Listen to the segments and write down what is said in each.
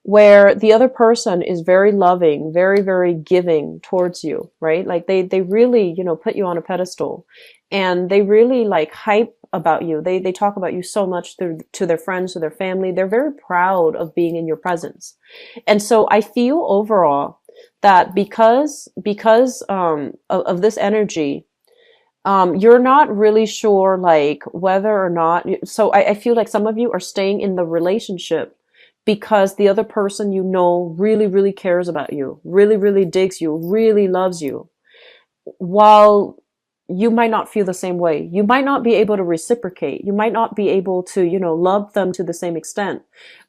where the other person is very loving, very, very giving towards you, right? Like they really, put you on a pedestal, and they really like hype about you. They talk about you so much to their friends, to their family. They're very proud of being in your presence. And so I feel overall that because of this energy, you're not really sure like whether or not, so I feel like some of you are staying in the relationship because the other person really, really cares about you, really, really digs you, really loves you, while you might not feel the same way. You might not be able to reciprocate. You might not be able to, love them to the same extent,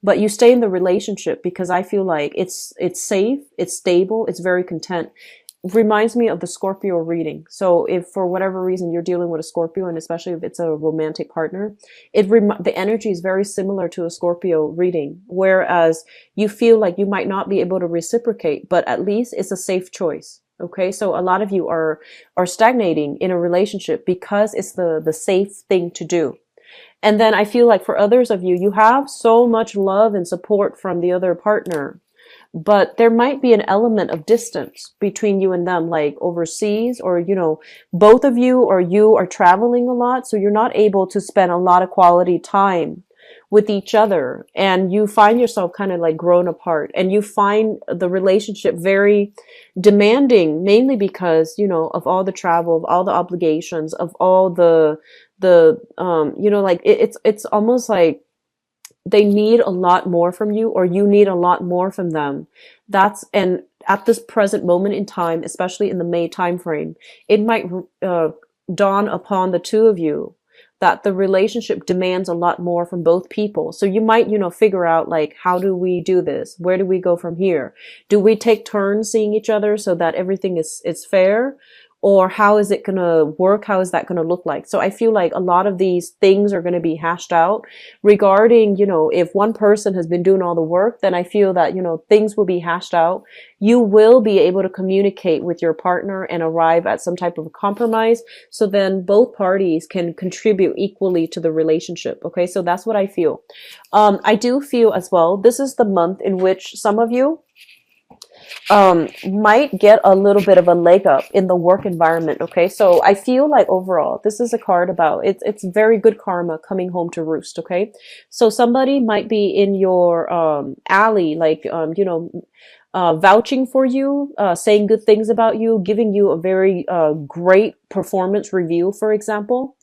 but you stay in the relationship because I feel like it's safe, it's stable, it's very content. Reminds me of the Scorpio reading. So if for whatever reason you're dealing with a Scorpio, and especially if it's a romantic partner, the energy is very similar to a Scorpio reading, whereas you feel like you might not be able to reciprocate, but at least it's a safe choice. Okay, so a lot of you are stagnating in a relationship because it's the safe thing to do. And then I feel like for others of you, you have so much love and support from the other partner, but there might be an element of distance between you and them, like overseas, or, both of you or you are traveling a lot. So you're not able to spend a lot of quality time with each other. And you find yourself kind of like grown apart, and you find the relationship very demanding, mainly because, of all the travel, of all the obligations, of all like it's almost like they need a lot more from you, or you need a lot more from them. And at this present moment in time, especially in the May timeframe, it might dawn upon the two of you that the relationship demands a lot more from both people. So you might, figure out like, how do we do this? Where do we go from here? Do we take turns seeing each other so that everything is fair? Or how is it going to work? How is that going to look like? So I feel like a lot of these things are going to be hashed out regarding, if one person has been doing all the work, then I feel that, things will be hashed out. You will be able to communicate with your partner and arrive at some type of a compromise. So then both parties can contribute equally to the relationship. Okay. So that's what I feel. I do feel as well, this is the month in which some of you might get a little bit of a leg up in the work environment. Okay, so I feel like overall, this is a card about it's very good karma coming home to roost. Okay, so somebody might be in your alley, like vouching for you, saying good things about you, giving you a very great performance review, for example.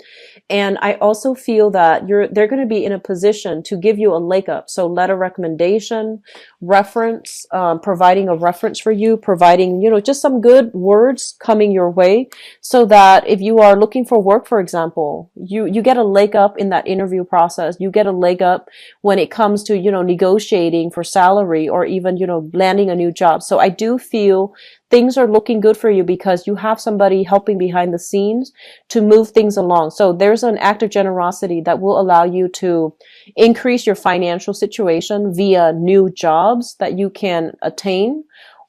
And I also feel that they're going to be in a position to give you a leg up. So letter recommendation, reference, providing a reference for you, providing, just some good words coming your way, so that if you are looking for work, for example, you get a leg up in that interview process. You get a leg up when it comes to, negotiating for salary, or even, landing a new job. So I do feel things are looking good for you because you have somebody helping behind the scenes to move things along. So there's an act of generosity that will allow you to increase your financial situation via new jobs that you can attain,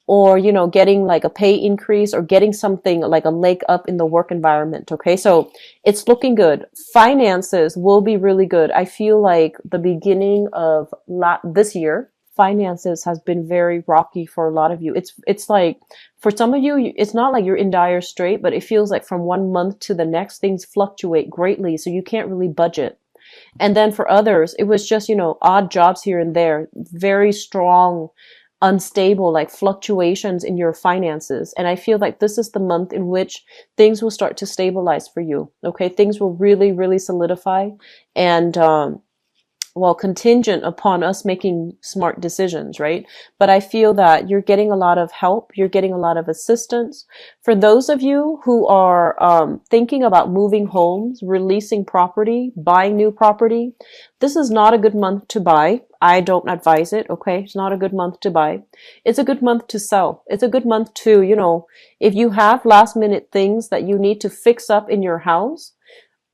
or, getting like a pay increase, or getting something like a leg up in the work environment. Okay. So it's looking good. Finances will be really good. I feel like the beginning of this year, finances has been very rocky for a lot of you. It's like, for some of you, it's not like you're in dire strait, but it feels like from one month to the next, things fluctuate greatly. So you can't really budget. And then for others, it was just, odd jobs here and there, very strong, unstable, like fluctuations in your finances. And I feel like this is the month in which things will start to stabilize for you. Okay. Things will really, really solidify. And, contingent upon us making smart decisions, right? But I feel that you're getting a lot of help. You're getting a lot of assistance. For those of you who are thinking about moving homes, releasing property, buying new property, this is not a good month to buy. I don't advise it, okay? It's not a good month to buy. It's a good month to sell. It's a good month to, if you have last minute things that you need to fix up in your house,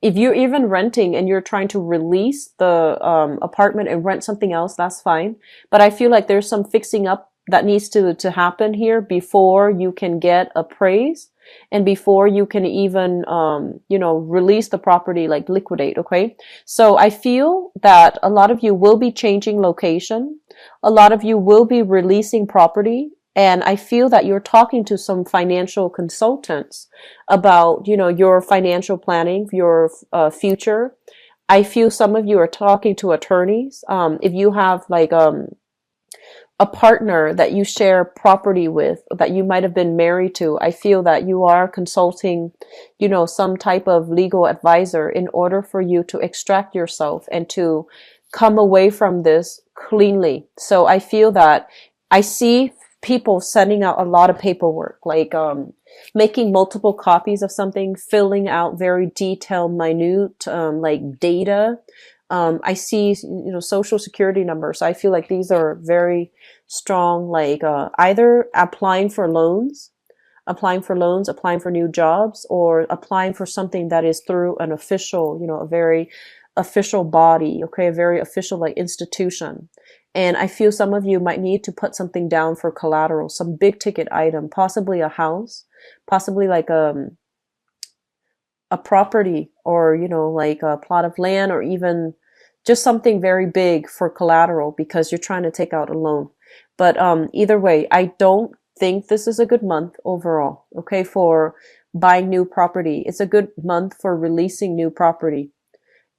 if you're even renting and you're trying to release the apartment and rent something else, that's fine. But I feel like there's some fixing up that needs to happen here before you can get appraised. and before you can even, release the property, like liquidate. Okay. So I feel that a lot of you will be changing location. A lot of you will be releasing property. And I feel that you're talking to some financial consultants about, your financial planning, your future. I feel some of you are talking to attorneys. If you have like, a partner that you share property with, that you might have been married to, I feel that you are consulting, some type of legal advisor in order for you to extract yourself and to come away from this cleanly. So I feel that I see people sending out a lot of paperwork, like making multiple copies of something, filling out very detailed, minute, like data. I see, social security numbers. I feel like these are very strong, like either applying for loans, applying for new jobs, or applying for something that is through an official, a very official body, okay, a very official like institution. And I feel some of you might need to put something down for collateral, some big ticket item, possibly a house, possibly like a property, or like a plot of land, or even just something very big for collateral because you're trying to take out a loan. But either way, I don't think this is a good month overall, okay, for buying new property. It's a good month for releasing new property.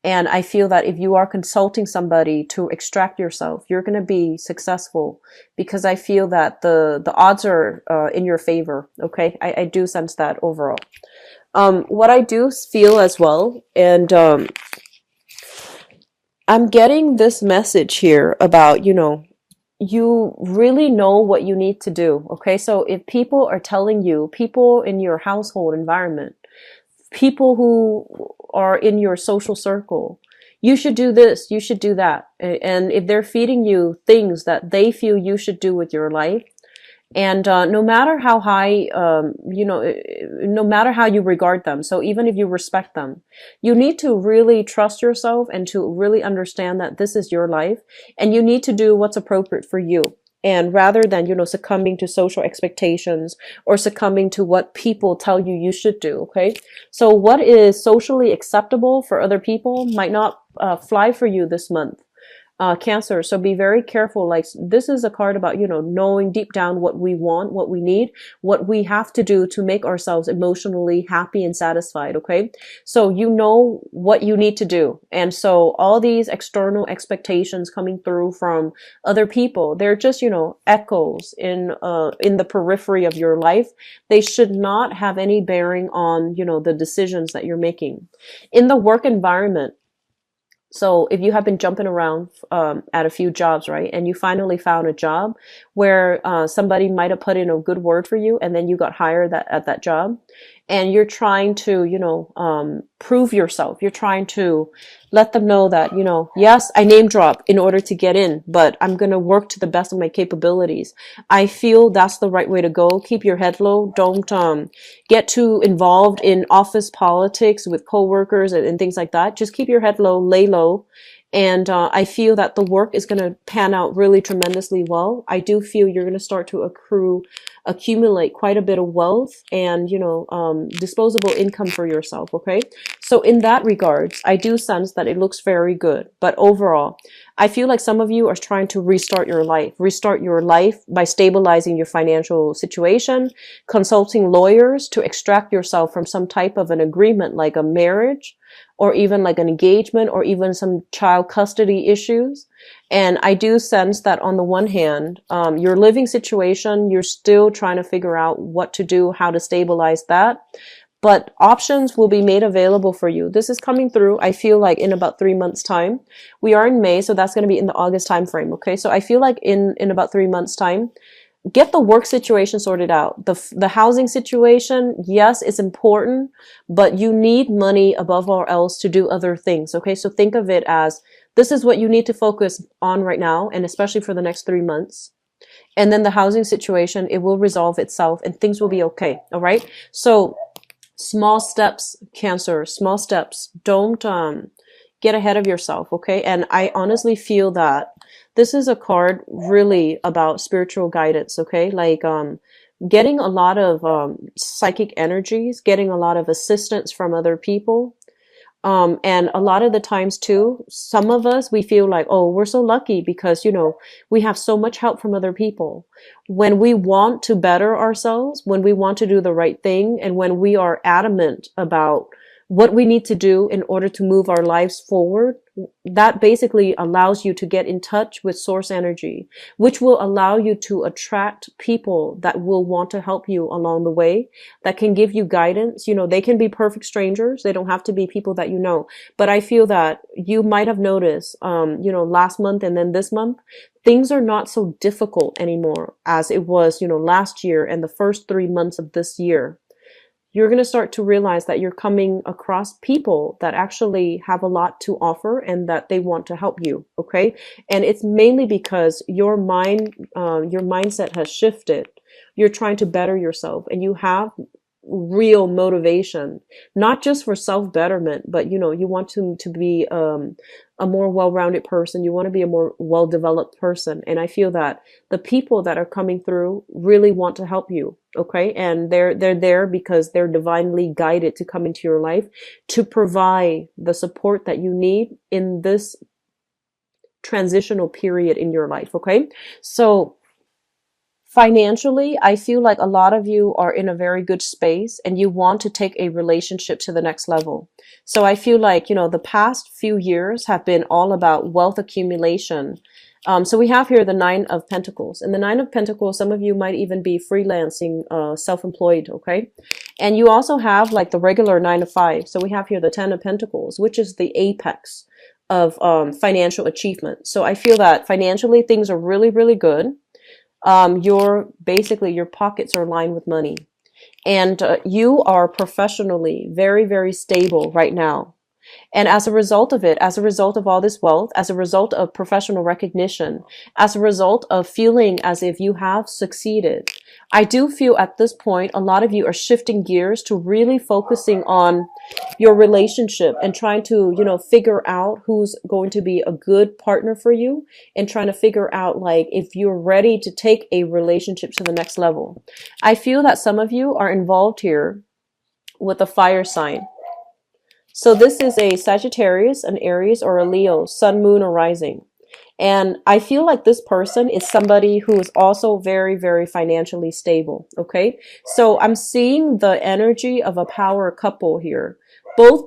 And I feel that if you are consulting somebody to extract yourself, you're going to be successful, because I feel that the odds are in your favor. Okay. I do sense that overall. What I do feel as well, and I'm getting this message here about, you really know what you need to do. Okay. So if people are telling you, people in your household environment, people who are in your social circle, you should do this, you should do that. And if they're feeding you things that they feel you should do with your life, and no matter how high, no matter how you regard them, so even if you respect them, you need to really trust yourself and to really understand that this is your life, and you need to do what's appropriate for you. And rather than, succumbing to social expectations or succumbing to what people tell you you should do, okay? So what is socially acceptable for other people might not fly for you this month. Cancer. So be very careful. Like, this is a card about, knowing deep down what we want, what we need, what we have to do to make ourselves emotionally happy and satisfied. Okay. So you know what you need to do. And so all these external expectations coming through from other people, they're just, echoes in the periphery of your life. They should not have any bearing on, the decisions that you're making in the work environment. So if you have been jumping around at a few jobs, right, and you finally found a job where somebody might have put in a good word for you, and then you got hired at that job, and you're trying to, prove yourself. You're trying to let them know that, yes, I name drop in order to get in, but I'm going to work to the best of my capabilities. I feel that's the right way to go. Keep your head low. Don't get too involved in office politics with coworkers and things like that. Just keep your head low, lay low. And I feel that the work is going to pan out really tremendously well. I do feel you're going to start to accumulate quite a bit of wealth and, disposable income for yourself. Okay. So in that regards, I do sense that it looks very good. But overall, I feel like some of you are trying to restart your life by stabilizing your financial situation, consulting lawyers to extract yourself from some type of an agreement, like a marriage, or even like an engagement, or even some child custody issues. And I do sense that on the one hand, your living situation, you're still trying to figure out what to do, how to stabilize that. But options will be made available for you. This is coming through, I feel like, in about 3 months' time. We are in May, so that's going to be in the August time frame. Okay, so I feel like in about 3 months' time, get the work situation sorted out. The housing situation, yes, it's important, but you need money above all else to do other things. Okay, so think of it as this is what you need to focus on right now, and especially for the next 3 months. And then the housing situation, it will resolve itself and things will be okay. All right. So small steps, Cancer, small steps. Don't get ahead of yourself. Okay. And I honestly feel that this is a card really about spiritual guidance. Okay. Like getting a lot of psychic energies, getting a lot of assistance from other people. And a lot of the times too, some of us, we feel like, oh, we're so lucky because, we have so much help from other people. When we want to better ourselves, when we want to do the right thing, and when we are adamant about what we need to do in order to move our lives forward, that basically allows you to get in touch with source energy, which will allow you to attract people that will want to help you along the way, that can give you guidance. They can be perfect strangers. They don't have to be people that you know. But I feel that you might have noticed, last month and then this month, things are not so difficult anymore as it was, last year and the first 3 months of this year. You're going to start to realize that you're coming across people that actually have a lot to offer and that they want to help you. Okay. And it's mainly because your mindset has shifted. You're trying to better yourself and you have real motivation, not just for self-betterment, but you want to be a more well-rounded person. You want to be a more well-developed person. And I feel that the people that are coming through really want to help you. Okay. And they're there because they're divinely guided to come into your life to provide the support that you need in this transitional period in your life. Okay. So financially, I feel like a lot of you are in a very good space and you want to take a relationship to the next level. So I feel like, the past few years have been all about wealth accumulation. So we have here the Nine of Pentacles. And the Nine of Pentacles, some of you might even be freelancing, self-employed, okay? And you also have like the regular 9 to 5. So we have here the 10 of Pentacles, which is the apex of financial achievement. So I feel that financially things are really, really good. Your pockets are lined with money, and you are professionally very, very stable right now. And as a result of it, as a result of all this wealth, as a result of professional recognition, as a result of feeling as if you have succeeded, I do feel at this point, a lot of you are shifting gears to really focusing on your relationship and trying to, figure out who's going to be a good partner for you and trying to figure out like if you're ready to take a relationship to the next level. I feel that some of you are involved here with a fire sign. So this is a Sagittarius, an Aries, or a Leo, sun, moon, or rising. And I feel like this person is somebody who is also very, very financially stable. Okay. So I'm seeing the energy of a power couple here. Both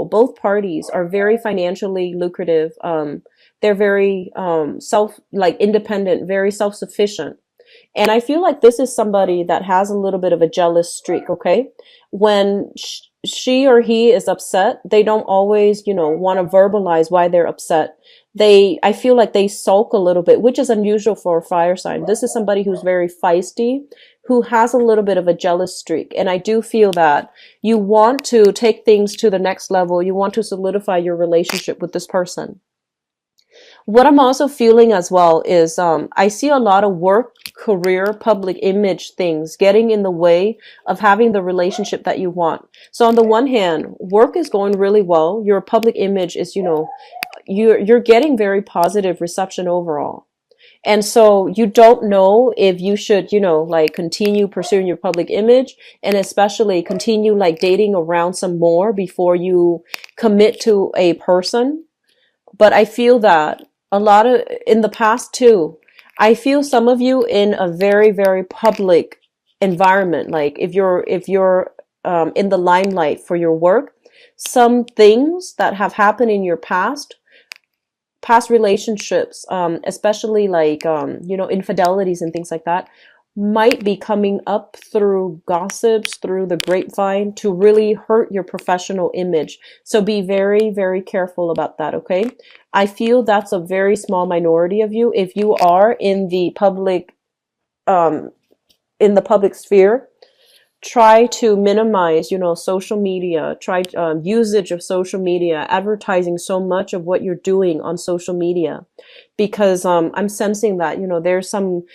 both parties are very financially lucrative. They're very, independent, very self-sufficient. And I feel like this is somebody that has a little bit of a jealous streak. Okay. When she or he is upset, they don't always, want to verbalize why they're upset. I feel like they sulk a little bit, which is unusual for a fire sign. This is somebody who's very feisty, who has a little bit of a jealous streak. And I do feel that you want to take things to the next level. You want to solidify your relationship with this person. What I'm also feeling as well is I see a lot of work, career, public image things getting in the way of having the relationship that you want. So on the one hand, work is going really well. Your public image is, you're getting very positive reception overall. And so you don't know if you should, continue pursuing your public image and especially continue dating around some more before you commit to a person. But I feel that a lot of in the past too, I feel some of you in a very, very public environment. Like if you're in the limelight for your work, some things that have happened in your past relationships, especially infidelities and things like that, might be coming up through gossips, through the grapevine to really hurt your professional image. So be very, very careful about that, okay? I feel that's a very small minority of you. If you are in the public sphere, try to minimize, social media, try usage of social media, advertising so much of what you're doing on social media, because I'm sensing that, there's some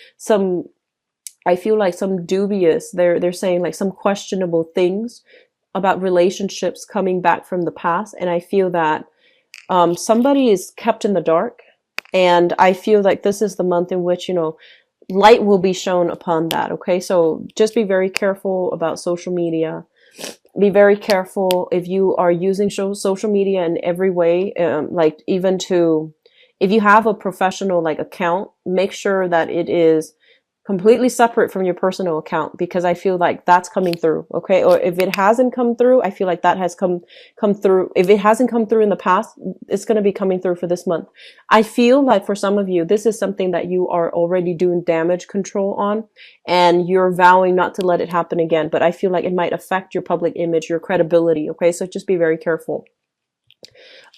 I feel like some dubious, they're saying like some questionable things about relationships coming back from the past. And I feel that somebody is kept in the dark. And I feel like this is the month in which, light will be shown upon that. Okay. So just be very careful about social media. Be very careful if you are using social media in every way, like even to, if you have a professional like account, make sure that it is completely separate from your personal account, because I feel like that's coming through. Okay. Or if it hasn't come through, I feel like that has come through. If it hasn't come through in the past, it's going to be coming through for this month. I feel like for some of you, this is something that you are already doing damage control on, and you're vowing not to let it happen again. But I feel like it might affect your public image, your credibility. Okay. So just be very careful.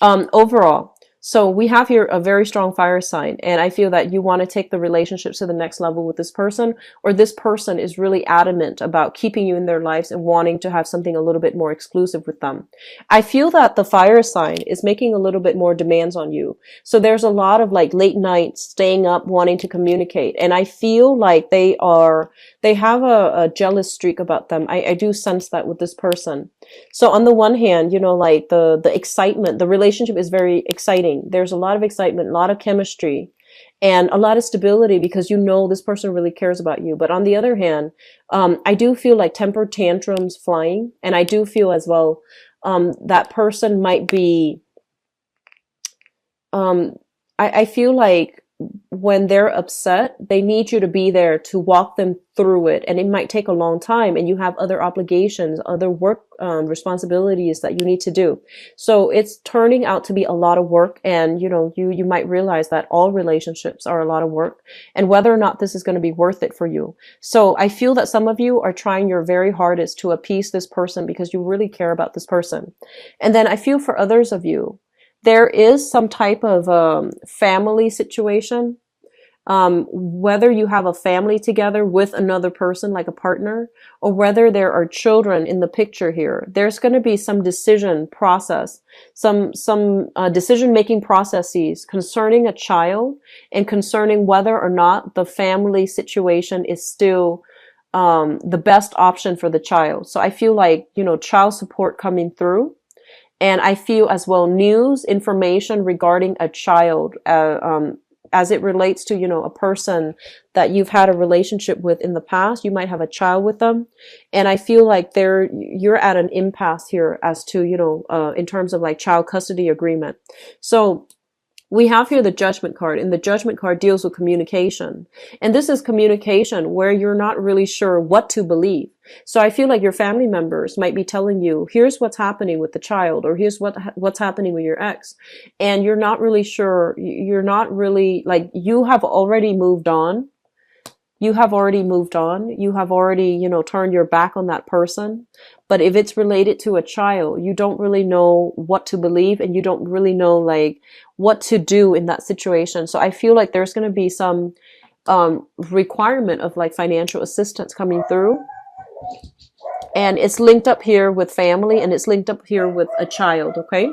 Overall, so we have here a very strong fire sign, and I feel that you want to take the relationships to the next level with this person, or this person is really adamant about keeping you in their lives and wanting to have something a little bit more exclusive with them. I feel that the fire sign is making a little bit more demands on you. So there's a lot of like late nights, staying up, wanting to communicate. And I feel like they have a jealous streak about them. I do sense that with this person. So on the one hand, you know, like the excitement, the relationship is very exciting. There's a lot of excitement, a lot of chemistry, and a lot of stability, because you know this person really cares about you. But on the other hand, I do feel like temper tantrums flying, and I do feel as well that person might be. I feel like when they're upset, they need you to be there to walk them through it. And it might take a long time, and you have other obligations, other work responsibilities that you need to do. So it's turning out to be a lot of work. And, you know, you might realize that all relationships are a lot of work, and whether or not this is going to be worth it for you. So I feel that some of you are trying your very hardest to appease this person because you really care about this person. And then I feel for others of you, there is some type of family situation, whether you have a family together with another person, like a partner, or whether there are children in the picture here. There's going to be some decision process, some decision-making processes concerning a child, and concerning whether or not the family situation is still the best option for the child. So I feel like, you know, child support coming through. And I feel as well news, information regarding a child, as it relates to, you know, a person that you've had a relationship with in the past. You might have a child with them. And I feel like you're at an impasse here as to, you know, in terms of like child custody agreement. So we have here the Judgment card, and the Judgment card deals with communication. And this is communication where you're not really sure what to believe. So I feel like your family members might be telling you, here's what's happening with the child, or here's what's happening with your ex. And you're not really sure. You're not really, like, you have already moved on. You have already moved on. You have already, you know, turned your back on that person. But if it's related to a child, you don't really know what to believe, and you don't really know like what to do in that situation. So I feel like there's going to be some requirement of like financial assistance coming through. And it's linked up here with family, and it's linked up here with a child. Okay.